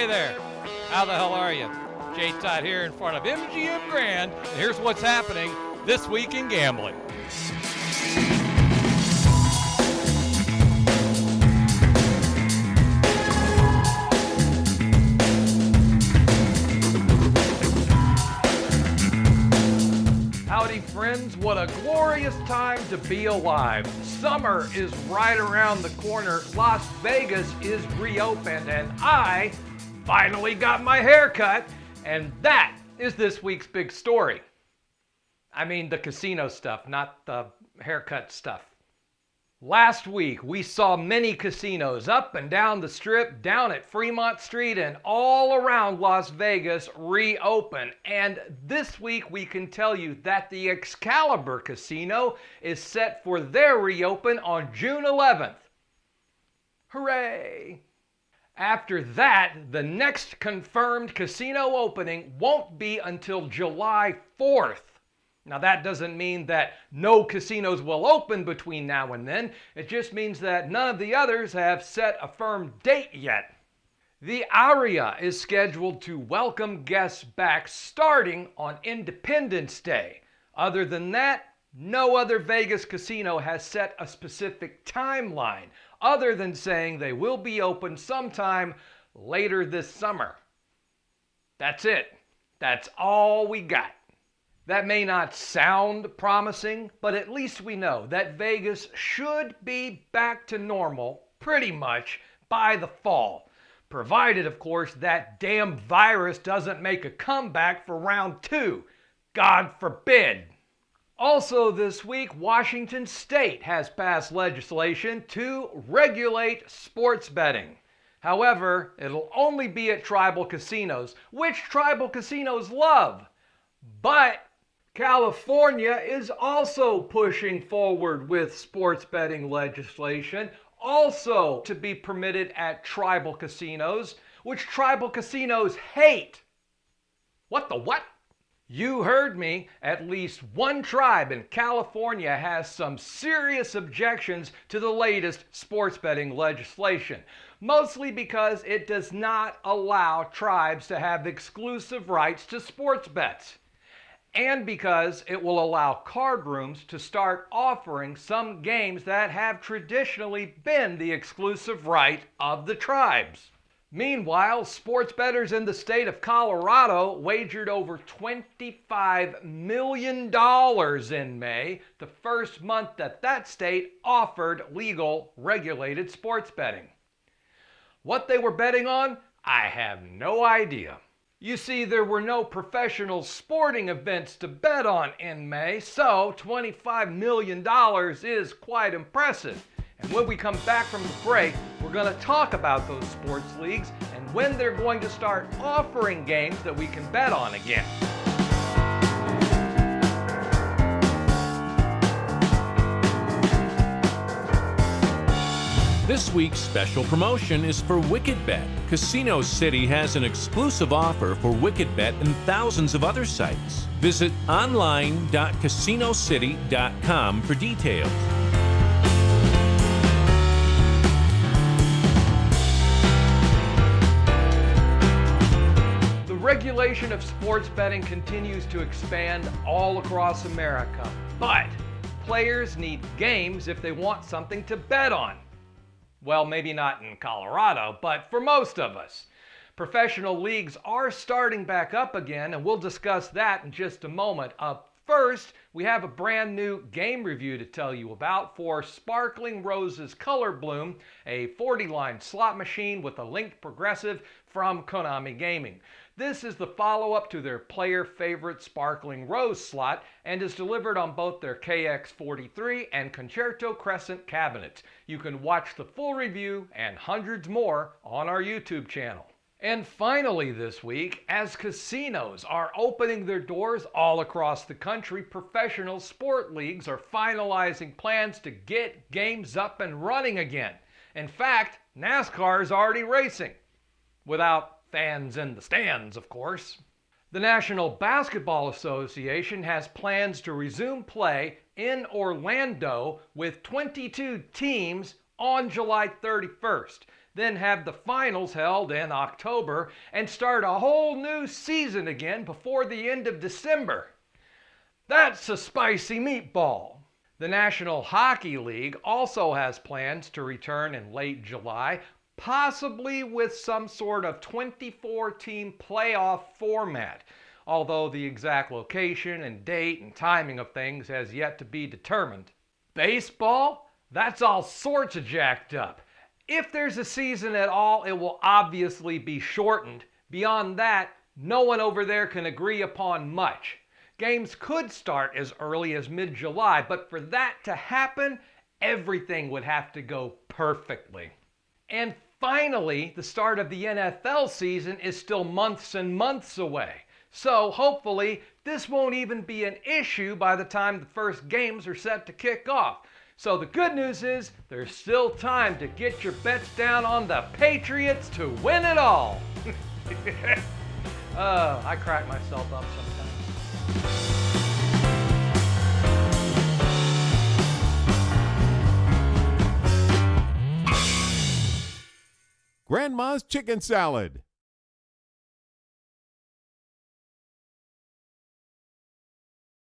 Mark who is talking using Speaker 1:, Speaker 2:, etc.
Speaker 1: Hey there, how the hell are you? Jay Todd here in front of MGM Grand, and here's what's happening this week in gambling. Howdy friends, what a glorious time to be alive. Summer is right around the corner, Las Vegas is reopened, and I finally got my hair cut, and that is this week's big story. I mean the casino stuff, not the haircut stuff. Last week, we saw many casinos up and down the Strip, down at Fremont Street, and all around Las Vegas reopen. And this week, we can tell you that the Excalibur Casino is set for their reopen on June 11th. Hooray! After that, the next confirmed casino opening won't be until July 4th. Now that doesn't mean that no casinos will open between now and then. It just means that none of the others have set a firm date yet. The Aria is scheduled to welcome guests back starting on Independence Day. Other than that, no other Vegas casino has set a specific timeline, other than saying they will be open sometime later this summer. That's it. That's all we got. That may not sound promising, but at least we know that Vegas should be back to normal pretty much by the fall. Provided, of course, that damn virus doesn't make a comeback for round 2. God forbid. Also this week, Washington State has passed legislation to regulate sports betting. However, it'll only be at tribal casinos, which tribal casinos love. But California is also pushing forward with sports betting legislation, also to be permitted at tribal casinos, which tribal casinos hate. What the what? You heard me. At least one tribe in California has some serious objections to the latest sports betting legislation, mostly because it does not allow tribes to have exclusive rights to sports bets, and because it will allow card rooms to start offering some games that have traditionally been the exclusive right of the tribes. Meanwhile, sports bettors in the state of Colorado wagered over $25 million in May, the first month that that state offered legal, regulated sports betting. What they were betting on, I have no idea. You see, there were no professional sporting events to bet on in May, so $25 million is quite impressive. And when we come back from the break, we're going to talk about those sports leagues and when they're going to start offering games that we can bet on again.
Speaker 2: This week's special promotion is for WickedBet. Casino City has an exclusive offer for WickedBet and thousands of other sites. Visit online.casinocity.com for details.
Speaker 1: The regulation of sports betting continues to expand all across America, but players need games if they want something to bet on. Well, maybe not in Colorado, but for most of us. Professional leagues are starting back up again, and we'll discuss that in just a moment. Up first, we have a brand new game review to tell you about for Sparkling Rose's Color Bloom, a 40-line slot machine with a linked progressive from Konami Gaming. This is the follow-up to their player favorite Sparkling Rose slot and is delivered on both their KX43 and Concerto Crescent cabinets. You can watch the full review and hundreds more on our YouTube channel. And finally this week, as casinos are opening their doors all across the country, professional sport leagues are finalizing plans to get games up and running again. In fact, NASCAR is already racing. Without fans in the stands, of course. The National Basketball Association has plans to resume play in Orlando with 22 teams on July 31st. then have the finals held in October, and start a whole new season again before the end of December. That's a spicy meatball. The National Hockey League also has plans to return in late July, possibly with some sort of 24-team playoff format, although the exact location and date and timing of things has yet to be determined. Baseball? That's all sorts of jacked up. If there's a season at all, it will obviously be shortened. Beyond that, no one over there can agree upon much. Games could start as early as mid-July, but for that to happen, everything would have to go perfectly. And finally, the start of the NFL season is still months and months away. So hopefully, this won't even be an issue by the time the first games are set to kick off. So the good news is, there's still time to get your bets down on the Patriots to win it all. I crack myself up sometimes.
Speaker 3: Grandma's Chicken Salad.